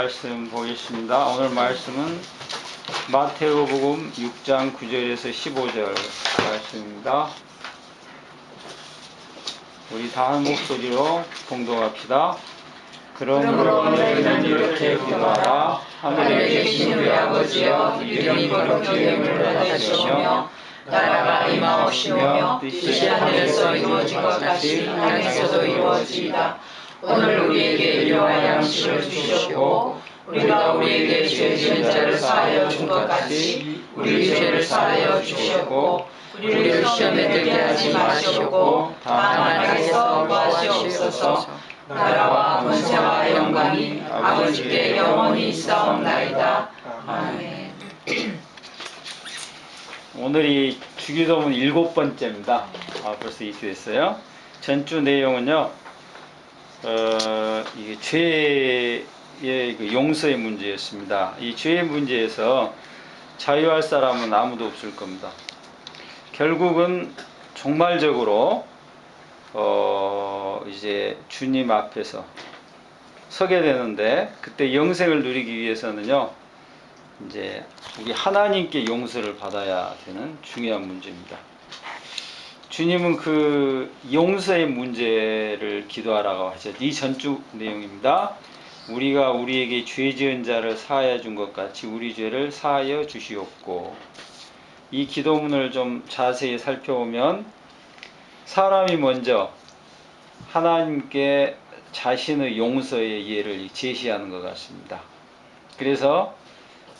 말씀 보겠습니다. 오늘 말씀은 마태복음 6장 9절에서 15절 말씀입니다. 우리 다 한 목소리로 봉독합시다. 그러므로 너희는 이렇게 기도하라. 하늘에 계신 우리 아버지여, 이름이 거룩히 여김을 받으시오며 나라가 임하옵시며 뜻이 하늘에서 이루어진 것 같이 땅에서도 이루어지이다. 오늘 우리에게 일용할 양식을 주시옵고 우리가 우리에게 죄 지은 자를 사하여 준 것 같이 우리 죄를 사하여 주시옵고 우리를 시험에 들게 하지 마시옵고 다만 악에서 구하시옵소서. 나라와 권세와 영광이 아버지께 영원히 있사옵나이다. 아멘. 오늘이 주기도문 7번째입니다. 벌써 이주했어요. 전주 내용은요, 이게 죄의 그 용서의 문제였습니다. 이 죄의 문제에서 자유할 사람은 아무도 없을 겁니다. 결국은 종말적으로 이제 주님 앞에서 서게 되는데, 그때 영생을 누리기 위해서는요, 이제 우리 하나님께 용서를 받아야 되는 중요한 문제입니다. 주님은 그 용서의 문제를 기도하라고 하셨죠. 이 전주 내용입니다. 우리가 우리에게 죄 지은 자를 사하여 준 것 같이 우리 죄를 사하여 주시옵고. 이 기도문을 좀 자세히 살펴보면 사람이 먼저 하나님께 자신의 용서의 예를 제시하는 것 같습니다. 그래서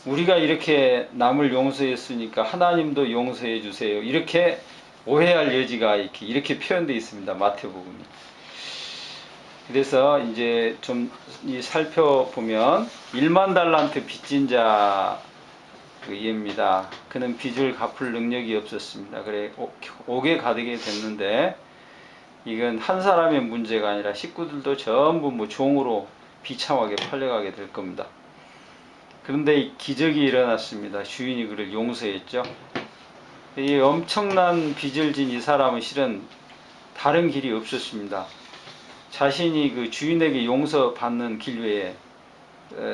우리가 이렇게 남을 용서했으니까 하나님도 용서해 주세요, 이렇게 오해할 여지가 이렇게 표현되어 있습니다. 마태복음이. 그래서 이제 좀 살펴보면 1만 달란트 빚진 자 예입니다. 그는 빚을 갚을 능력이 없었습니다. 그래 옥에 가득이 됐는데, 이건 한 사람의 문제가 아니라 식구들도 전부 종으로 비참하게 팔려가게 될 겁니다. 그런데 기적이 일어났습니다. 주인이 그를 용서했죠. 이 엄청난 빚을 진 이 사람은 실은 다른 길이 없었습니다. 자신이 그 주인에게 용서받는 길 외에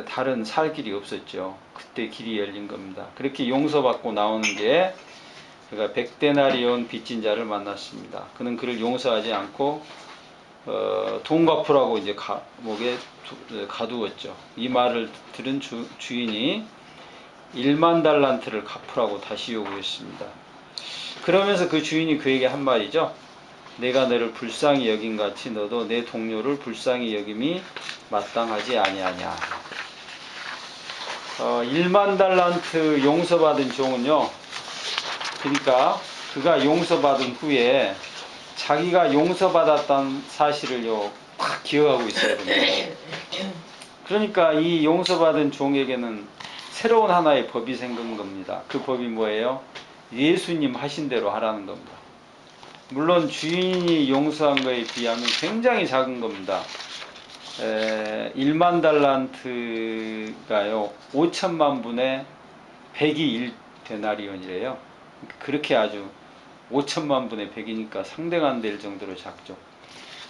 다른 살 길이 없었죠. 그때 길이 열린 겁니다. 그렇게 용서받고 나오는 게, 그가 100데나리온 빚진 자를 만났습니다. 그는 그를 용서하지 않고 돈 갚으라고 이제 목에 가두었죠. 이 말을 들은 주인이 1만 달란트를 갚으라고 다시 요구했습니다. 그러면서 그 주인이 그에게 한 말이죠. 내가 너를 불쌍히 여긴 같이 너도 내 동료를 불쌍히 여김이 마땅하지 아니하냐. 1만 달란트 용서받은 종은요, 그러니까 그가 용서받은 후에 자기가 용서받았다는 사실을요 딱 기억하고 있어야 됩니다. 그러니까 이 용서받은 종에게는 새로운 하나의 법이 생긴 겁니다. 그 법이 뭐예요? 예수님 하신 대로 하라는 겁니다. 물론 주인이 용서한 것에 비하면 굉장히 작은 겁니다. 1만 달란트가요 5천만 분의 100이 1데나리온이래요. 그렇게 아주 5천만 분의 100이니까 상대가 안 될 정도로 작죠.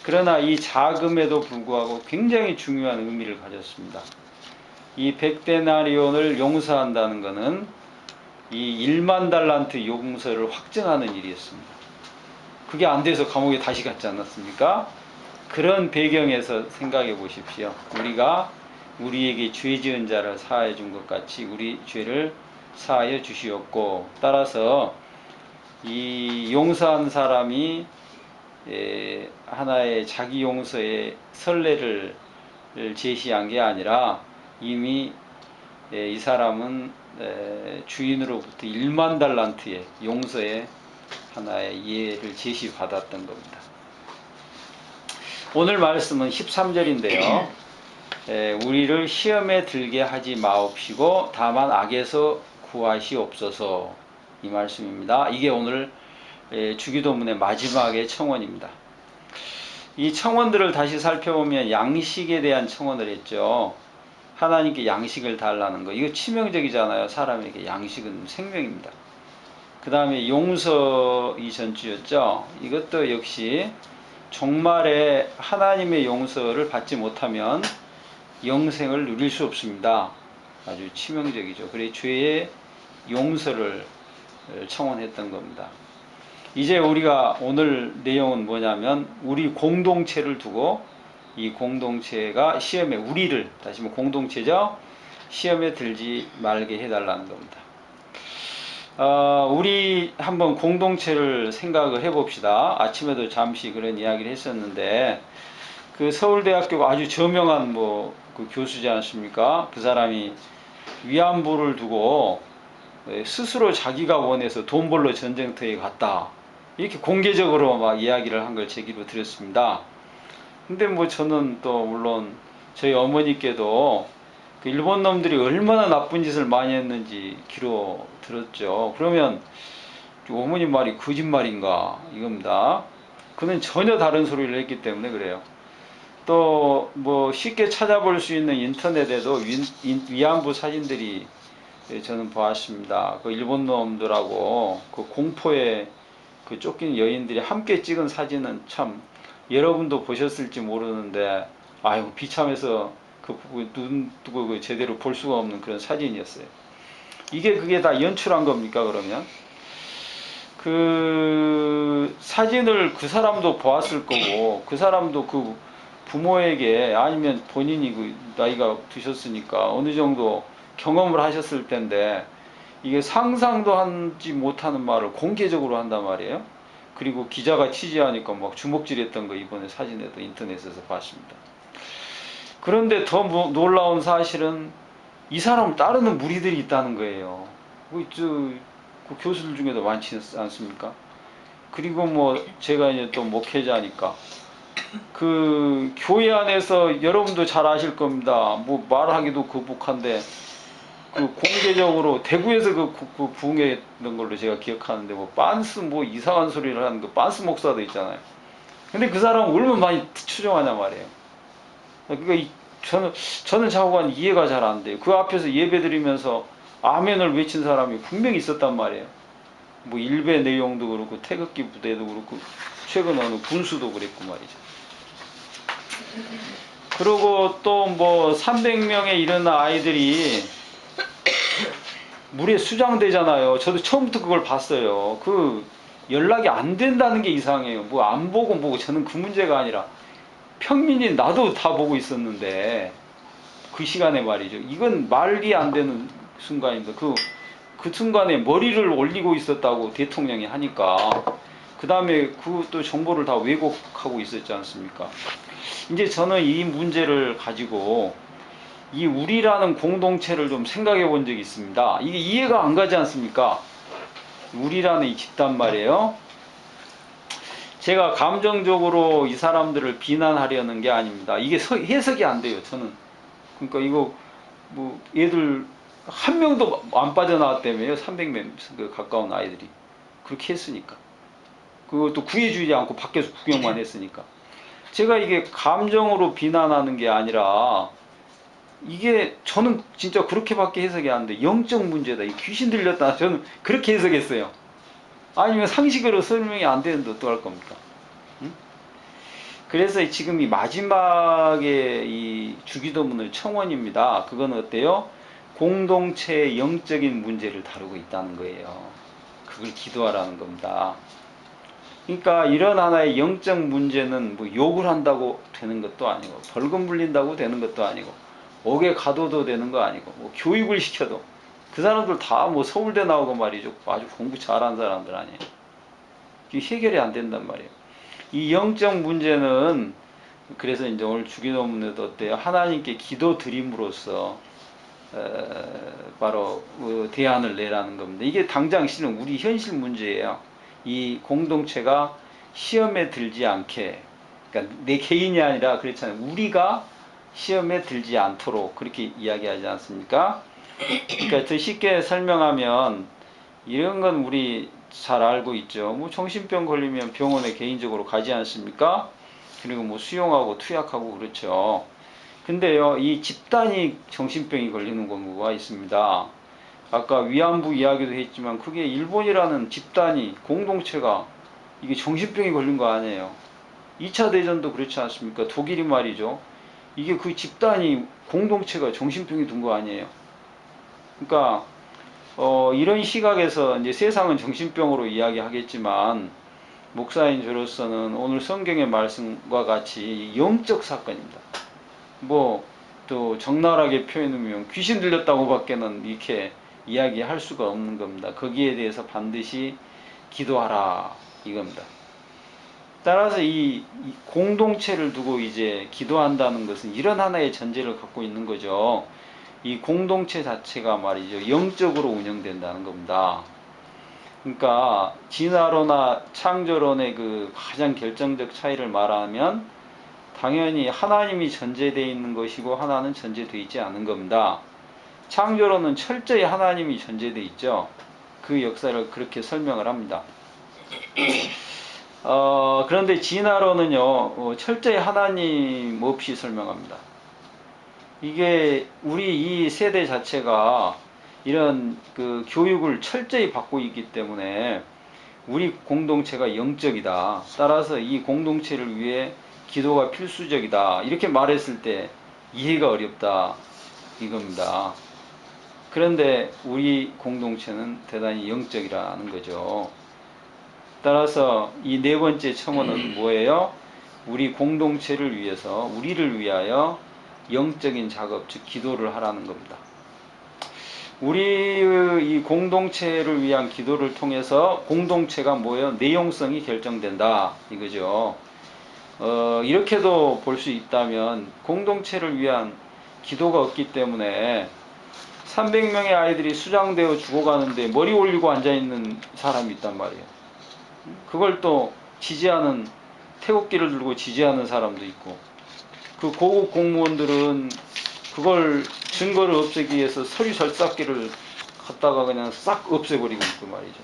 그러나 이 작음에도 불구하고 굉장히 중요한 의미를 가졌습니다. 이 100데나리온을 용서한다는 것은 이 1만 달란트 용서를 확증하는 일이었습니다. 그게 안 돼서 감옥에 다시 갔지 않았습니까? 그런 배경에서 생각해 보십시오. 우리가 우리에게 죄 지은 자를 사하여 준 것 같이 우리 죄를 사하여 주시옵고. 따라서 이 용서한 사람이 하나의 자기 용서의 선례를 제시한 게 아니라 이미 이 사람은 주인으로부터 1만 달란트의 용서의 하나의 예를 제시받았던 겁니다. 오늘 말씀은 13절인데요. 우리를 시험에 들게 하지 마옵시고 다만 악에서 구하시옵소서, 이 말씀입니다. 이게 오늘 주기도문의 마지막의 청원입니다. 이 청원들을 다시 살펴보면 양식에 대한 청원을 했죠. 하나님께 양식을 달라는 거, 이거 치명적이잖아요. 사람에게 양식은 생명입니다. 그 다음에 용서 이 전주였죠. 이것도 역시 종말에 하나님의 용서를 받지 못하면 영생을 누릴 수 없습니다. 아주 치명적이죠. 그래 죄의 용서를 청원했던 겁니다. 이제 우리가 오늘 내용은 뭐냐면 우리 공동체를 두고 이 공동체가 시험에 우리를 다시 뭐 공동체죠. 시험에 들지 말게 해달라는 겁니다. 우리 한번 공동체를 생각을 해봅시다. 아침에도 잠시 그런 이야기를 했었는데 그 서울대학교 아주 저명한 그 교수지 않습니까? 그 사람이 위안부를 두고 스스로 자기가 원해서 돈 벌러 전쟁터에 갔다. 이렇게 공개적으로 막 이야기를 한 걸 제기로 드렸습니다. 근데 뭐 저는 또 물론 저희 어머니께도 그 일본 놈들이 얼마나 나쁜 짓을 많이 했는지 귀로 들었죠. 그러면 어머니 말이 거짓말인가 이겁니다. 그는 전혀 다른 소리를 했기 때문에 그래요. 또 뭐 쉽게 찾아볼 수 있는 인터넷에도 위안부 사진들이 저는 보았습니다. 그 일본 놈들하고 그 공포에 그 쫓긴 여인들이 함께 찍은 사진은 참 여러분도 보셨을지 모르는데 아이고 비참해서 눈 뜨고 제대로 볼 수가 없는 그런 사진이었어요. 그게 다 연출한 겁니까 그러면? 그 사진을 그 사람도 보았을 거고 그 사람도 그 부모에게 아니면 본인이 그 나이가 드셨으니까 어느 정도 경험을 하셨을 텐데 이게 상상도 하지 못하는 말을 공개적으로 한단 말이에요. 그리고 기자가 취재하니까 막 주먹질했던 거 이번에 사진에도 인터넷에서 봤습니다. 그런데 더 놀라운 사실은 이 사람을 따르는 무리들이 있다는 거예요. 그 교수들 중에도 많지 않습니까? 그리고 뭐 제가 이제 또 목회자니까 그 교회 안에서 여러분도 잘 아실 겁니다. 뭐 말하기도 거북한데 그 공개적으로 대구에서 그 부흥했던 걸로 제가 기억하는데 뭐 빤스 뭐 이상한 소리를 하는 그 빤스 목사도 있잖아요. 근데 그 사람은 얼마나 많이 추정하냐 말이에요. 그러니까 저는 자꾸간 이해가 잘 안 돼요. 그 앞에서 예배 드리면서 아멘을 외친 사람이 분명히 있었단 말이에요. 뭐 일베 내용도 그렇고 태극기 부대도 그렇고 최근 어느 군수도 그랬고 말이죠. 그리고 또 뭐 300명에 이르는 아이들이 물에 수장되잖아요. 저도 처음부터 그걸 봤어요. 그 연락이 안 된다는 게 이상해요. 뭐 안 보고 뭐고 저는 그 문제가 아니라 평민이 나도 다 보고 있었는데 그 시간에 말이죠. 이건 말이 안 되는 순간입니다. 그 순간에 머리를 올리고 있었다고 대통령이 하니까 그 다음에 그 또 정보를 다 왜곡하고 있었지 않습니까? 이제 저는 이 문제를 가지고 이 우리라는 공동체를 좀 생각해 본 적이 있습니다. 이게 이해가 안 가지 않습니까? 우리라는 이 집단 말이에요. 제가 감정적으로 이 사람들을 비난하려는 게 아닙니다. 이게 해석이 안 돼요, 저는. 그러니까 이거 뭐 얘들 한 명도 안 빠져나왔다며요. 300명 가까운 아이들이 그렇게 했으니까. 그것도 구해주지 않고 밖에서 구경만 했으니까. 제가 이게 감정으로 비난하는 게 아니라 이게 저는 진짜 그렇게밖에 해석이 안 돼. 영적 문제다. 이 귀신 들렸다. 저는 그렇게 해석했어요. 아니면 상식으로 설명이 안 되는데 어떡할 겁니까? 응? 그래서 지금 이 마지막에 이 주기도문의 청원입니다. 그건 어때요? 공동체의 영적인 문제를 다루고 있다는 거예요. 그걸 기도하라는 겁니다. 그러니까 이런 하나의 영적 문제는 뭐 욕을 한다고 되는 것도 아니고 벌금 물린다고 되는 것도 아니고 옥에 가둬도 되는 거 아니고 뭐 교육을 시켜도 그 사람들 다 뭐 서울대 나오고 말이죠. 아주 공부 잘하는 사람들 아니에요. 이게 해결이 안 된단 말이에요. 이 영적 문제는 그래서 이제 오늘 주기도문에도 어때요? 하나님께 기도 드림으로써 바로 대안을 내라는 겁니다. 이게 당장 실은 우리 현실 문제예요. 이 공동체가 시험에 들지 않게, 그러니까 내 개인이 아니라 그렇잖아요. 우리가 시험에 들지 않도록 그렇게 이야기하지 않습니까? 그러니까 더 쉽게 설명하면 이런 건 우리 잘 알고 있죠. 뭐 정신병 걸리면 병원에 개인적으로 가지 않습니까? 그리고 뭐 수용하고 투약하고 그렇죠. 근데요, 이 집단이 정신병이 걸리는 경우가 있습니다. 아까 위안부 이야기도 했지만 그게 일본이라는 집단이 공동체가 이게 정신병이 걸린 거 아니에요. 2차 대전도 그렇지 않습니까? 독일이 말이죠. 이게 그 집단이 공동체가 정신병이 든 거 아니에요. 그러니까 이런 시각에서 이제 세상은 정신병으로 이야기하겠지만 목사인 저로서는 오늘 성경의 말씀과 같이 영적 사건입니다. 뭐 또 적나라하게 표현하면 귀신 들렸다고 밖에는 이렇게 이야기할 수가 없는 겁니다. 거기에 대해서 반드시 기도하라 이겁니다. 따라서 이 공동체를 두고 이제 기도한다는 것은 이런 하나의 전제를 갖고 있는 거죠. 이 공동체 자체가 말이죠, 영적으로 운영된다는 겁니다. 그러니까 진화론이나 창조론의 그 가장 결정적 차이를 말하면 당연히 하나님이 전제되어 있는 것이고 하나는 전제되어 있지 않은 겁니다. 창조론은 철저히 하나님이 전제되어 있죠. 그 역사를 그렇게 설명을 합니다. 그런데 진화론은요, 철저히 하나님 없이 설명합니다. 이게 우리 이 세대 자체가 이런 그 교육을 철저히 받고 있기 때문에 우리 공동체가 영적이다. 따라서 이 공동체를 위해 기도가 필수적이다. 이렇게 말했을 때 이해가 어렵다. 이겁니다. 그런데 우리 공동체는 대단히 영적이라는 거죠. 따라서 이 네 번째 첨언은 뭐예요? 우리 공동체를 위해서, 우리를 위하여 영적인 작업, 즉 기도를 하라는 겁니다. 우리의 이 공동체를 위한 기도를 통해서 공동체가 뭐예요? 내용성이 결정된다. 이거죠. 이렇게도 볼 수 있다면 공동체를 위한 기도가 없기 때문에 300명의 아이들이 수장되어 죽어가는데 머리 올리고 앉아있는 사람이 있단 말이에요. 그걸 또 지지하는, 태극기를 들고 지지하는 사람도 있고, 그 고급 공무원들은 그걸 증거를 없애기 위해서 서류 절삭기를 갖다가 그냥 싹 없애버리고 있고 말이죠.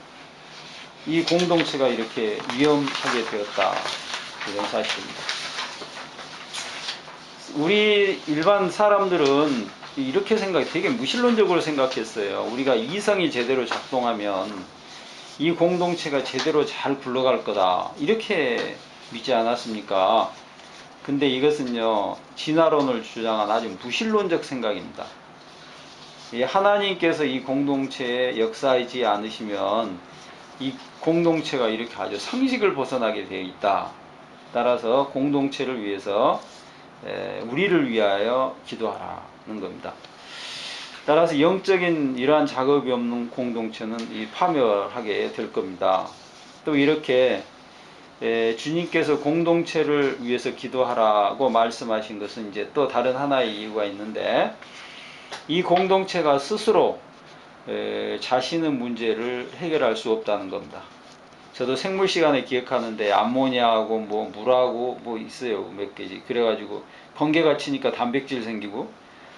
이 공동체가 이렇게 위험하게 되었다. 이런 사실입니다. 우리 일반 사람들은 이렇게 되게 무신론적으로 생각했어요. 우리가 이성이 제대로 작동하면 이 공동체가 제대로 잘 굴러갈 거다. 이렇게 믿지 않았습니까? 근데 이것은요, 진화론을 주장한 아주 무신론적 생각입니다. 하나님께서 이 공동체에 역사하지 않으시면 이 공동체가 이렇게 아주 상식을 벗어나게 되어 있다. 따라서 공동체를 위해서 우리를 위하여 기도하라는 겁니다. 따라서 영적인 이러한 작업이 없는 공동체는 파멸하게 될 겁니다. 또 이렇게 주님께서 공동체를 위해서 기도하라고 말씀하신 것은 이제 또 다른 하나의 이유가 있는데, 이 공동체가 스스로 자신의 문제를 해결할 수 없다는 겁니다. 저도 생물 시간에 기억하는데 암모니아하고 뭐 물하고 뭐 있어요, 몇 개지. 그래가지고 번개가 치니까 단백질 생기고,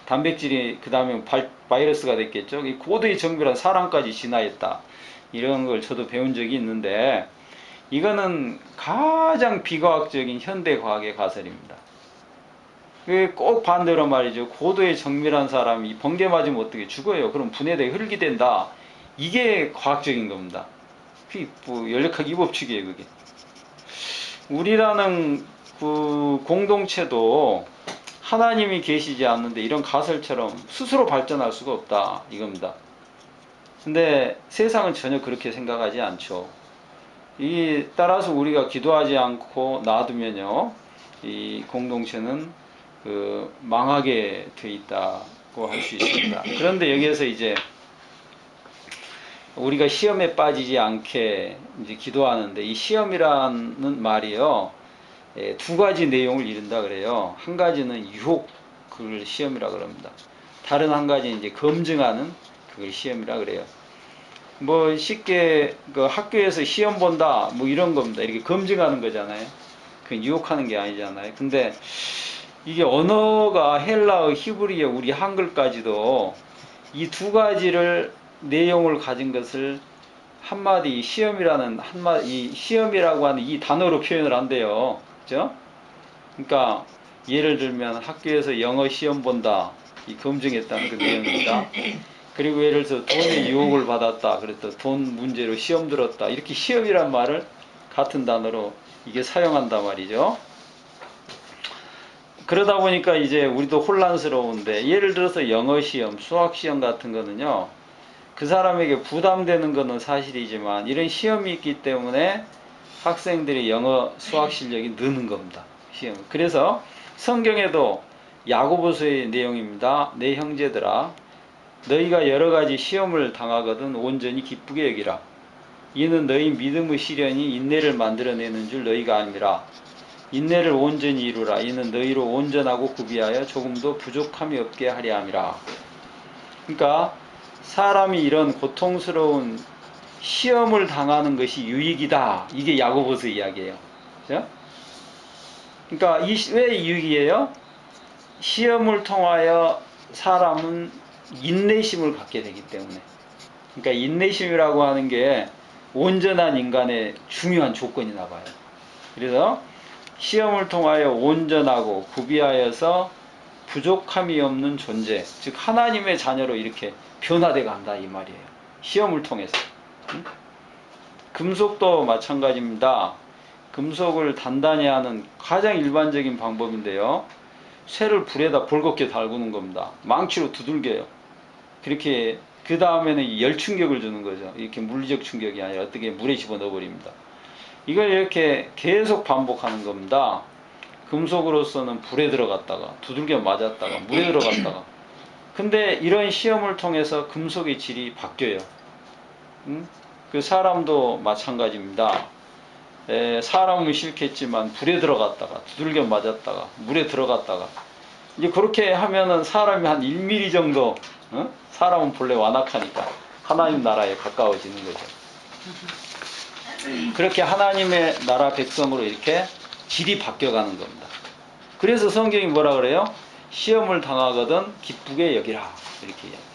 단백질이 그 다음에 바이러스가 됐겠죠. 이 고도의 정밀한 사람까지 진화했다. 이런 걸 저도 배운 적이 있는데, 이거는 가장 비과학적인 현대과학의 가설입니다. 꼭 반대로 말이죠. 고도의 정밀한 사람이 번개 맞으면 어떻게 죽어요. 그럼 분해돼 흙이 된다. 이게 과학적인 겁니다. 그게 뭐 연력학 이법칙이에요, 그게. 우리라는 그 공동체도 하나님이 계시지 않는데 이런 가설처럼 스스로 발전할 수가 없다. 이겁니다. 근데 세상은 전혀 그렇게 생각하지 않죠. 따라서 우리가 기도하지 않고 놔두면요, 이 공동체는 망하게 돼 있다고 할 수 있습니다. 그런데 여기에서 이제 우리가 시험에 빠지지 않게 이제 기도하는데, 이 시험이라는 말이요, 두 가지 내용을 이룬다 그래요. 한 가지는 유혹, 그걸 시험이라 그럽니다. 다른 한 가지는 이제 검증하는, 그걸 시험이라 그래요. 뭐 쉽게 그 학교에서 시험 본다 뭐 이런 겁니다. 이렇게 검증하는 거잖아요. 그 유혹하는 게 아니잖아요. 근데 이게 언어가 헬라어, 히브리어, 우리 한글까지도 이 두 가지를 내용을 가진 것을 한마디 시험이라는 이 시험이라고 하는 이 단어로 표현을 한대요. 그죠? 그러니까 예를 들면 학교에서 영어 시험 본다, 이 검증했다는 그 내용입니다. 그리고 예를 들어서 돈의 유혹을 받았다, 그랬다, 돈 문제로 시험 들었다, 이렇게 시험이란 말을 같은 단어로 이게 사용한단 말이죠. 그러다 보니까 이제 우리도 혼란스러운데, 예를 들어서 영어 시험, 수학 시험 같은 거는요, 그 사람에게 부담되는 거는 사실이지만 이런 시험이 있기 때문에 학생들이 영어 수학 실력이 느는 겁니다. 시험. 그래서 성경에도 야고보서의 내용입니다. 내 형제들아, 너희가 여러 가지 시험을 당하거든 온전히 기쁘게 여기라. 이는 너희 믿음의 시련이 인내를 만들어내는 줄 너희가 아니라. 인내를 온전히 이루라. 이는 너희로 온전하고 구비하여 조금도 부족함이 없게 하려 함이라. 그러니까 사람이 이런 고통스러운 시험을 당하는 것이 유익이다. 이게 야고보서 이야기예요. 그죠? 그러니까 왜 유익이에요? 시험을 통하여 사람은 인내심을 갖게 되기 때문에. 그러니까 인내심이라고 하는 게 온전한 인간의 중요한 조건이나 봐요. 그래서 시험을 통하여 온전하고 구비하여서 부족함이 없는 존재, 즉 하나님의 자녀로 이렇게 변화돼 간다 이 말이에요. 시험을 통해서. 금속도 마찬가지입니다. 금속을 단단히 하는 가장 일반적인 방법인데요, 쇠를 불에다 벌겋게 달구는 겁니다. 망치로 두들겨요. 그렇게 그 다음에는 열 충격을 주는 거죠. 이렇게 물리적 충격이 아니라 어떻게 물에 집어넣어 버립니다. 이걸 이렇게 계속 반복하는 겁니다. 금속으로서는 불에 들어갔다가 두들겨 맞았다가 물에 들어갔다가. 근데 이런 시험을 통해서 금속의 질이 바뀌어요. 그 사람도 마찬가지입니다. 사람은 싫겠지만 불에 들어갔다가 두들겨 맞았다가 물에 들어갔다가, 이제 그렇게 하면은 사람이 한 1mm 정도, 사람은 본래 완악하니까 하나님 나라에 가까워지는 거죠. 그렇게 하나님의 나라 백성으로 이렇게 질이 바뀌어가는 겁니다. 그래서 성경이 뭐라 그래요? 시험을 당하거든 기쁘게 여기라, 이렇게 이야기해요.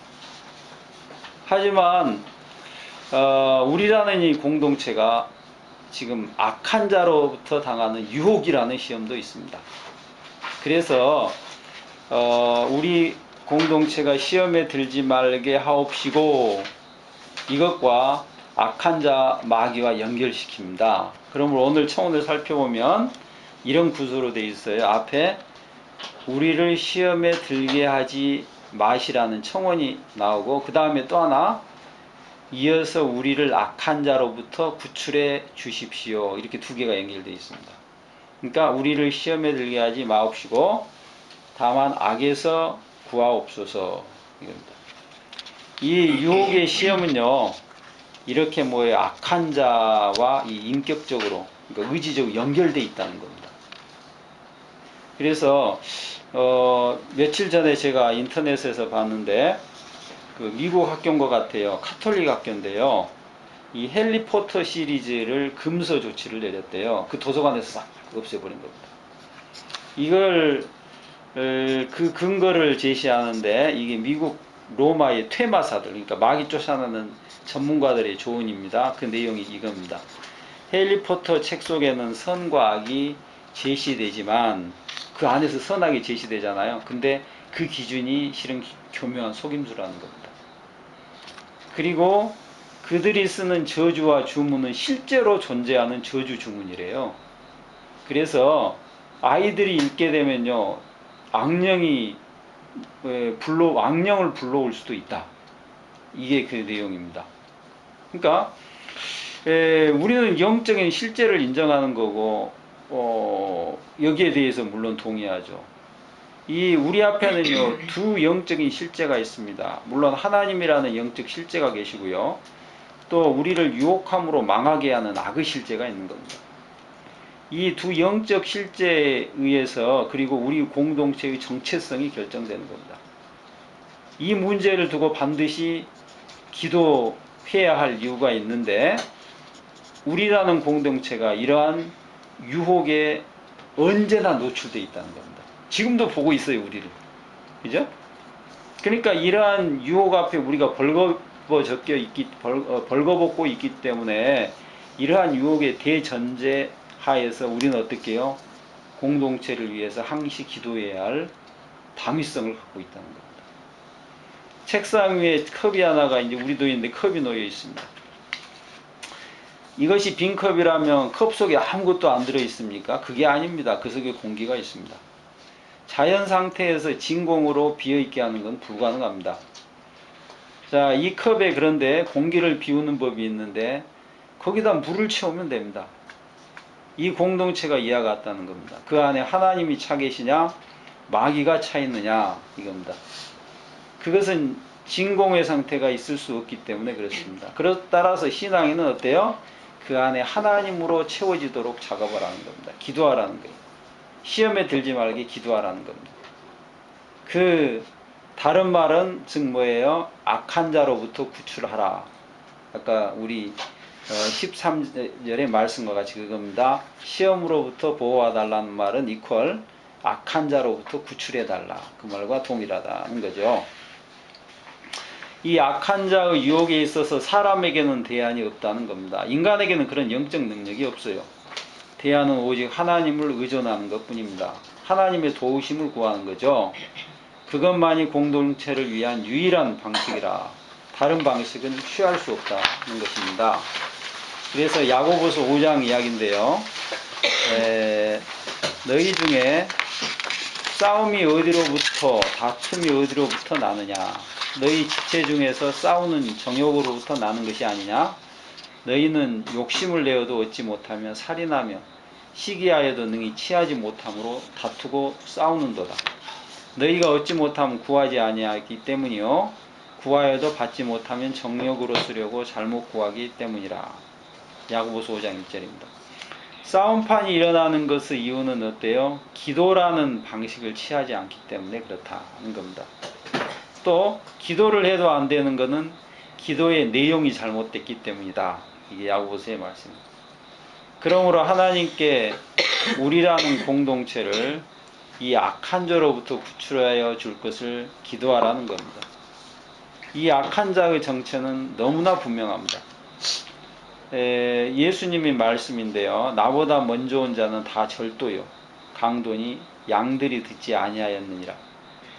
하지만 우리라는 이 공동체가 지금 악한 자로부터 당하는 유혹이라는 시험도 있습니다. 그래서 우리 공동체가 시험에 들지 말게 하옵시고, 이것과 악한 자 마귀와 연결시킵니다. 그러므로 오늘 청원을 살펴보면 이런 구조로 되어 있어요. 앞에 우리를 시험에 들게 하지 마시라는 청원이 나오고, 그 다음에 또 하나, 이어서 우리를 악한 자로부터 구출해 주십시오. 이렇게 두 개가 연결되어 있습니다. 그러니까 우리를 시험에 들게 하지 마옵시고 다만 악에서 구하옵소서, 이겁니다. 이 유혹의 시험은요, 이렇게 뭐예요? 악한 자와 이 인격적으로, 그러니까 의지적으로 연결되어 있다는 겁니다. 그래서 며칠 전에 제가 인터넷에서 봤는데, 그 미국 학교인 것 같아요. 카톨릭 학교인데요, 이 해리포터 시리즈를 금서 조치를 내렸대요. 그 도서관에서 싹 없애버린 겁니다. 이걸 그 근거를 제시하는데, 이게 미국 로마의 퇴마사들, 그러니까 마귀 쫓아내는 전문가들의 조언입니다. 그 내용이 이겁니다. 해리포터 책 속에는 선과 악이 제시되지만 그 안에서 선악이 제시되잖아요. 근데 그 기준이 실은 교묘한 속임수라는 겁니다. 그리고 그들이 쓰는 저주와 주문은 실제로 존재하는 저주 주문이래요. 그래서 아이들이 읽게 되면요, 악령을 불러올 수도 있다. 이게 그 내용입니다. 그러니까 우리는 영적인 실제를 인정하는 거고, 여기에 대해서 물론 동의하죠. 우리 앞에는요, 두 영적인 실제가 있습니다. 물론 하나님이라는 영적 실제가 계시고요, 또 우리를 유혹함으로 망하게 하는 악의 실제가 있는 겁니다. 이 두 영적 실제에 의해서, 그리고 우리 공동체의 정체성이 결정되는 겁니다. 이 문제를 두고 반드시 기도해야 할 이유가 있는데, 우리라는 공동체가 이러한 유혹에 언제나 노출되어 있다는 겁니다. 지금도 보고 있어요, 우리를. 그죠? 그러니까 이러한 유혹 앞에 우리가 벌거벗고 있기 때문에, 이러한 유혹의 대전제하에서 우리는 어떻게 해요? 공동체를 위해서 항시 기도해야 할 당위성을 갖고 있다는 겁니다. 책상 위에 컵이 하나가 이제 우리도 있는데 컵이 놓여 있습니다. 이것이 빈 컵이라면 컵 속에 아무것도 안 들어 있습니까? 그게 아닙니다. 그 속에 공기가 있습니다. 자연 상태에서 진공으로 비어있게 하는 건 불가능합니다. 자, 이 컵에 그런데 공기를 비우는 법이 있는데 거기다 물을 채우면 됩니다. 이 공동체가 이와 같다는 겁니다. 그 안에 하나님이 차 계시냐 마귀가 차 있느냐 이겁니다. 그것은 진공의 상태가 있을 수 없기 때문에 그렇습니다. 따라서 신앙에는 어때요? 그 안에 하나님으로 채워지도록 작업을 하는 겁니다. 기도하라는 거예요. 시험에 들지 말게 기도하라는 겁니다. 다른 말은 즉 뭐예요? 악한 자로부터 구출하라. 아까 우리 13절의 말씀과 같이 그겁니다. 시험으로부터 보호하달라는 말은 이퀄 악한 자로부터 구출해달라. 그 말과 동일하다는 거죠. 이 악한 자의 유혹에 있어서 사람에게는 대안이 없다는 겁니다. 인간에게는 그런 영적 능력이 없어요. 대안은 오직 하나님을 의존하는 것 뿐입니다. 하나님의 도우심을 구하는 거죠. 그것만이 공동체를 위한 유일한 방식이라 다른 방식은 취할 수 없다는 것입니다. 그래서 야고보서 5장 이야기인데요. 너희 중에 싸움이 어디로부터 다툼이 어디로부터 나느냐. 너희 지체 중에서 싸우는 정욕으로부터 나는 것이 아니냐. 너희는 욕심을 내어도 얻지 못하며 살인하며 시기하여도 능히 취하지 못함으로 다투고 싸우는도다. 너희가 얻지 못하면 구하지 아니하기 때문이요 구하여도 받지 못하면 정욕으로 쓰려고 잘못 구하기 때문이라. 야고보서 5장 1절입니다. 싸움판이 일어나는 것의 이유는 어때요? 기도라는 방식을 취하지 않기 때문에 그렇다는 겁니다. 또 기도를 해도 안 되는 것은 기도의 내용이 잘못됐기 때문이다. 이게 야고보서의 말씀입니다. 그러므로 하나님께 우리라는 공동체를 이 악한 자로부터 구출하여 줄 것을 기도하라는 겁니다. 이 악한 자의 정체는 너무나 분명합니다. 예수님의 말씀인데요. 나보다 먼저 온 자는 다 절도요 강도니 양들이 듣지 아니하였느니라.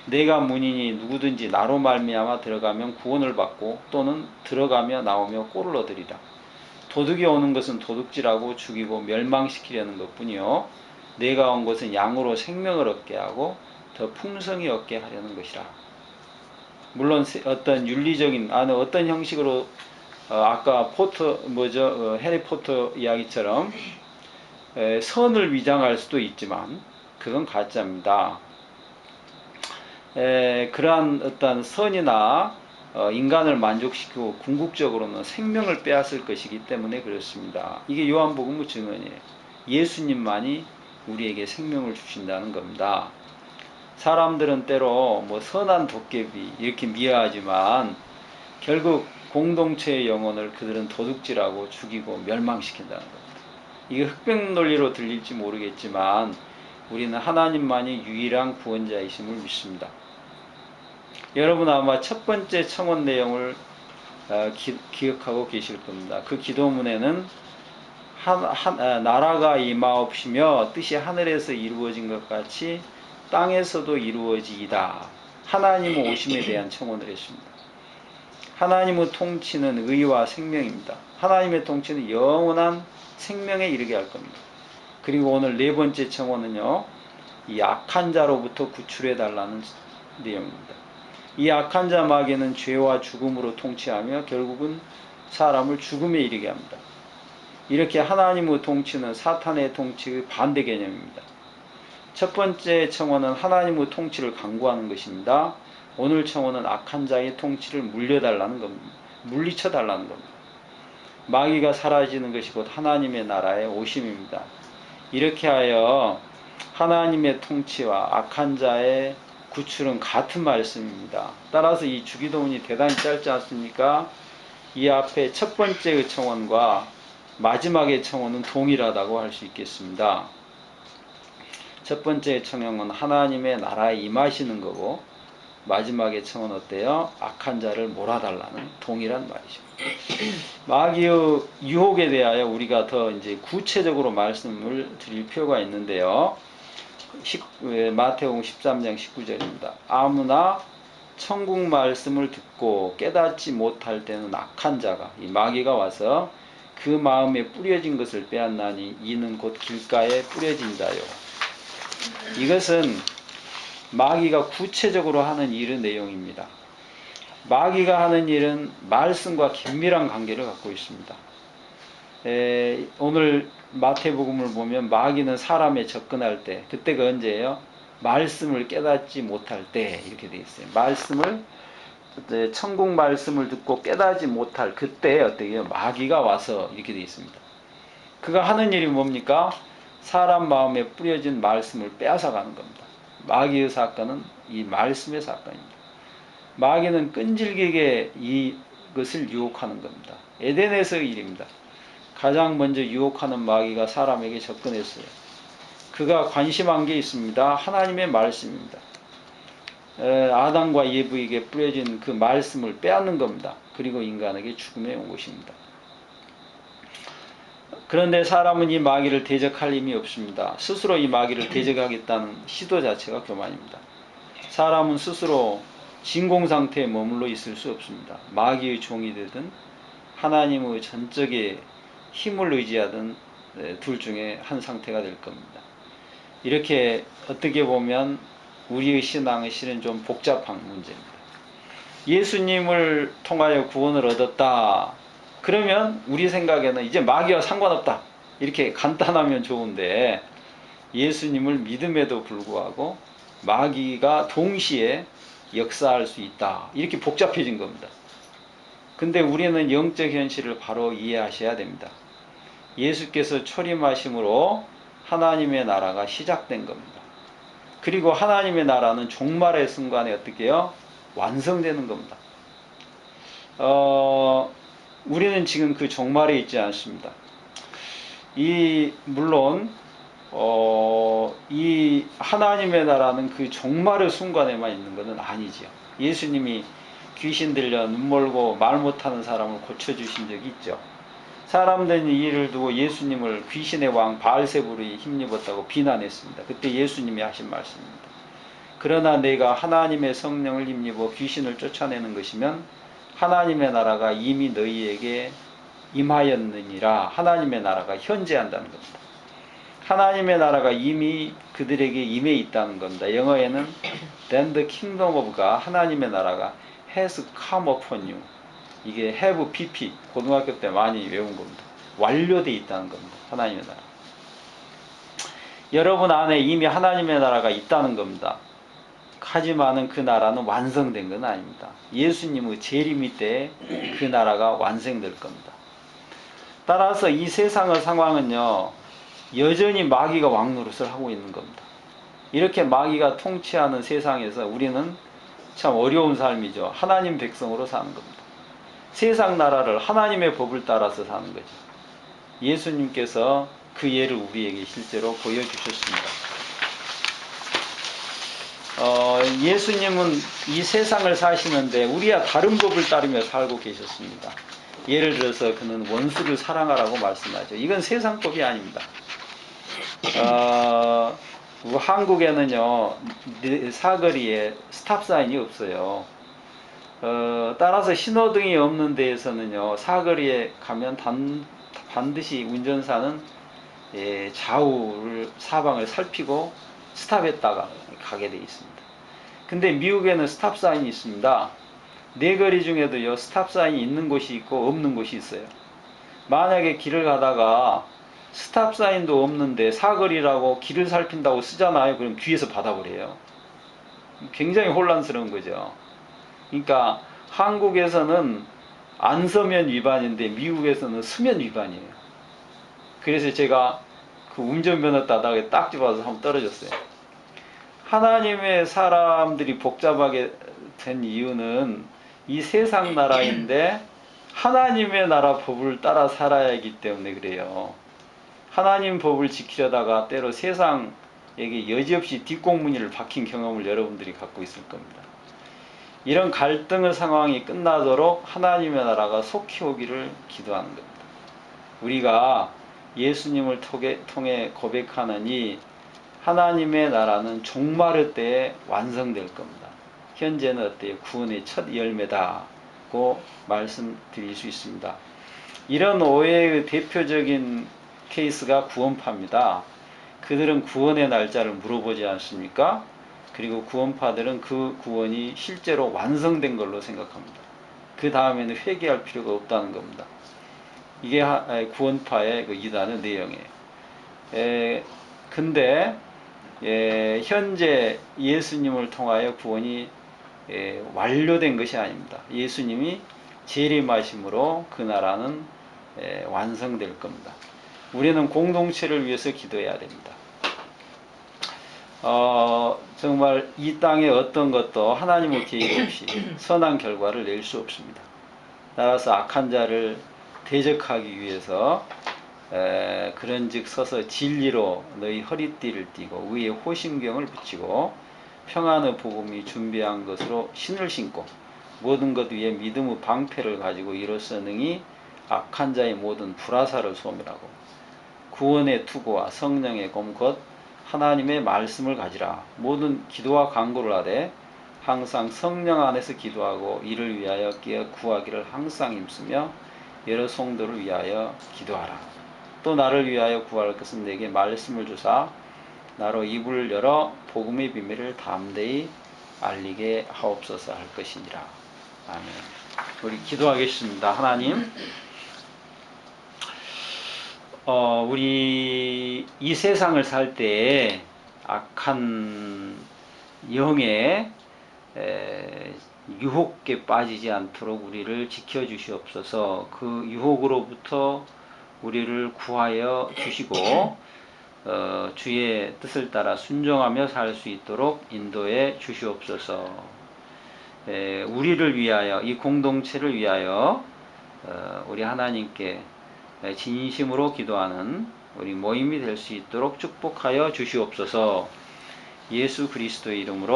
내가 문이니 누구든지 나로 말미암아 들어가면 구원을 받고 또는 들어가며 나오며 꼴을 얻으리라. 도둑이 오는 것은 도둑질하고 죽이고 멸망시키려는 것뿐이요 내가 온 것은 양으로 생명을 얻게 하고 더 풍성히 얻게 하려는 것이라. 물론 어떤 윤리적인 어떤 형식으로 아까 해리포터 이야기처럼 선을 위장할 수도 있지만 그건 가짜입니다. 그러한 어떤 선이나 인간을 만족시키고 궁극적으로는 생명을 빼앗을 것이기 때문에 그렇습니다. 이게 요한복음의 증언이에요. 예수님만이 우리에게 생명을 주신다는 겁니다. 사람들은 때로 선한 도깨비 이렇게 미화하지만 결국 공동체의 영혼을 그들은 도둑질하고 죽이고 멸망시킨다는 겁니다. 이게 흑백 논리로 들릴지 모르겠지만 우리는 하나님만이 유일한 구원자이심을 믿습니다. 여러분 아마 첫 번째 청원 내용을 기억하고 계실 겁니다. 그 기도문에는 나라가 임하옵시며 뜻이 하늘에서 이루어진 것 같이 땅에서도 이루어지이다. 하나님 오심에 대한 청원을 했습니다. 하나님의 통치는 의와 생명입니다. 하나님의 통치는 영원한 생명에 이르게 할 겁니다. 그리고 오늘 네 번째 청원은요. 이 악한 자로부터 구출해 달라는 내용입니다. 이 악한 자 마귀는 죄와 죽음으로 통치하며 결국은 사람을 죽음에 이르게 합니다. 이렇게 하나님의 통치는 사탄의 통치의 반대 개념입니다. 첫 번째 청원은 하나님의 통치를 강구하는 것입니다. 오늘 청원은 악한 자의 통치를 물려달라는 겁니다. 물리쳐달라는 겁니다. 마귀가 사라지는 것이 곧 하나님의 나라의 오심입니다. 이렇게 하여 하나님의 통치와 악한 자의 구출은 같은 말씀입니다. 따라서 이 주기도문이 대단히 짧지 않습니까? 이 앞에 첫 번째의 청원과 마지막의 청원은 동일하다고 할 수 있겠습니다. 첫 번째 청원은 하나님의 나라에 임하시는 거고 마지막의 청은 어때요? 악한 자를 몰아달라는 동일한 말이죠. 마귀의 유혹에 대하여 우리가 더 이제 구체적으로 말씀을 드릴 필요가 있는데요. 마태복음 13장 19절입니다. 아무나 천국 말씀을 듣고 깨닫지 못할 때는 악한 자가 이 마귀가 와서 그 마음에 뿌려진 것을 빼앗나니 이는 곧 길가에 뿌려진 자요. 이것은 마귀가 구체적으로 하는 일의 내용입니다. 마귀가 하는 일은 말씀과 긴밀한 관계를 갖고 있습니다. 오늘 마태복음을 보면 마귀는 사람에 접근할 때, 그때가 언제예요? 말씀을 깨닫지 못할 때 이렇게 되어 있어요. 말씀을 천국 말씀을 듣고 깨닫지 못할 그때 어떻게 마귀가 와서 이렇게 되어 있습니다. 그가 하는 일이 뭡니까? 사람 마음에 뿌려진 말씀을 빼앗아가는 겁니다. 마귀의 사건은 이 말씀의 사건입니다. 마귀는 끈질기게 이것을 유혹하는 겁니다. 에덴에서의 일입니다. 가장 먼저 유혹하는 마귀가 사람에게 접근했어요. 그가 관심한 게 있습니다. 하나님의 말씀입니다. 아담과 예브에게 뿌려진 그 말씀을 빼앗는 겁니다. 그리고 인간에게 죽음에 온 것입니다. 그런데 사람은 이 마귀를 대적할 힘이 없습니다. 스스로 이 마귀를 대적하겠다는 시도 자체가 교만입니다. 사람은 스스로 진공상태에 머물러 있을 수 없습니다. 마귀의 종이 되든 하나님의 전적의 힘을 의지하든 둘 중에 한 상태가 될 겁니다. 이렇게 어떻게 보면 우리의 신앙의 실은 좀 복잡한 문제입니다. 예수님을 통하여 구원을 얻었다. 그러면 우리 생각에는 이제 마귀와 상관없다. 이렇게 간단하면 좋은데 예수님을 믿음에도 불구하고 마귀가 동시에 역사할 수 있다. 이렇게 복잡해진 겁니다. 근데 우리는 영적 현실을 바로 이해하셔야 됩니다. 예수께서 초림하심으로 하나님의 나라가 시작된 겁니다. 그리고 하나님의 나라는 종말의 순간에 어떻게 해요? 완성되는 겁니다. 우리는 지금 그 종말에 있지 않습니다. 물론 이 하나님의 나라는 그 종말의 순간에만 있는 것은 아니지요. 예수님이 귀신 들려 눈 멀고 말 못하는 사람을 고쳐주신 적이 있죠. 사람들은 이 일을 두고 예수님을 귀신의 왕 바알세불이 힘입었다고 비난했습니다. 그때 예수님이 하신 말씀입니다. 그러나 내가 하나님의 성령을 힘입어 귀신을 쫓아내는 것이면 하나님의 나라가 이미 너희에게 임하였느니라. 하나님의 나라가 현재한다는 겁니다. 하나님의 나라가 이미 그들에게 임해 있다는 겁니다. 영어에는 Then the kingdom of God, 하나님의 나라가 has come upon you. 이게 have pp 고등학교 때 많이 외운 겁니다. 완료되어 있다는 겁니다. 하나님의 나라. 여러분 안에 이미 하나님의 나라가 있다는 겁니다. 하지만은 그 나라는 완성된 건 아닙니다. 예수님의 재림이 때 그 나라가 완성될 겁니다. 따라서 이 세상의 상황은요, 여전히 마귀가 왕노릇을 하고 있는 겁니다. 이렇게 마귀가 통치하는 세상에서 우리는 참 어려운 삶이죠. 하나님 백성으로 사는 겁니다. 세상 나라를 하나님의 법을 따라서 사는 거죠. 예수님께서 그 예를 우리에게 실제로 보여주셨습니다. 예수님은 이 세상을 사시는데 우리와 다른 법을 따르며 살고 계셨습니다. 예를 들어서 그는 원수를 사랑하라고 말씀하죠. 이건 세상법이 아닙니다. 한국에는요, 사거리에 스탑사인이 없어요. 따라서 신호등이 없는 데에서는요, 사거리에 가면 반드시 운전사는 좌우를 사방을 살피고 스탑했다가 가게 되어 있습니다. 근데 미국에는 스탑사인이 있습니다. 네 거리 중에도요, 스탑사인이 있는 곳이 있고 없는 곳이 있어요. 만약에 길을 가다가 스탑사인도 없는데 사거리라고 길을 살핀다고 쓰잖아요. 그럼 뒤에서 받아버려요. 굉장히 혼란스러운 거죠. 그러니까 한국에서는 안 서면 위반인데 미국에서는 서면 위반이에요. 그래서 제가 그 운전면허 따다가 딱 집어서 한번 떨어졌어요. 하나님의 사람들이 복잡하게 된 이유는 이 세상 나라인데 하나님의 나라 법을 따라 살아야 하기 때문에 그래요. 하나님 법을 지키려다가 때로 세상에게 여지없이 뒷공무니를 박힌 경험을 여러분들이 갖고 있을 겁니다. 이런 갈등의 상황이 끝나도록 하나님의 나라가 속히 오기를 기도하는 겁니다. 우리가 예수님을 통해 고백하느니 하나님의 나라는 종말의 때에 완성될 겁니다. 현재는 어때요? 구원의 첫 열매다고 말씀드릴 수 있습니다. 이런 오해의 대표적인 케이스가 구원파입니다. 그들은 구원의 날짜를 물어보지 않습니까? 그리고 구원파들은 그 구원이 실제로 완성된 걸로 생각합니다. 그 다음에는 회개할 필요가 없다는 겁니다. 이게 구원파의 그 이단의 내용이에요. 근데 현재 예수님을 통하여 구원이 완료된 것이 아닙니다. 예수님이 재림하심으로 그 나라는 완성될 겁니다. 우리는 공동체를 위해서 기도해야 됩니다. 정말 이 땅의 어떤 것도 하나님의 계획 없이 선한 결과를 낼 수 없습니다. 따라서 악한 자를 대적하기 위해서 그런즉 서서 진리로 너희 허리띠를 띠고 위에 호심경을 붙이고 평안의 복음이 준비한 것으로 신을 신고 모든 것 위에 믿음의 방패를 가지고 이로써 능히 악한 자의 모든 불화살을 소멸하고 구원의 투구와 성령의 검 곧 하나님의 말씀을 가지라. 모든 기도와 간구를 하되 항상 성령 안에서 기도하고 이를 위하여 깨어 구하기를 항상 힘쓰며 여러 성도를 위하여 기도하라. 또 나를 위하여 구할 것은 내게 말씀을 주사 나로 입을 열어 복음의 비밀을 담대히 알리게 하옵소서 할 것이니라. 아멘. 우리 기도하겠습니다. 하나님, 우리 이 세상을 살 때 악한 영의 유혹에 빠지지 않도록 우리를 지켜주시옵소서. 그 유혹으로부터 우리를 구하여 주시고 주의 뜻을 따라 순종하며 살 수 있도록 인도해 주시옵소서. 우리를 위하여, 이 공동체를 위하여 우리 하나님께 진심으로 기도하는 우리 모임이 될 수 있도록 축복하여 주시옵소서. 예수 그리스도의 이름으로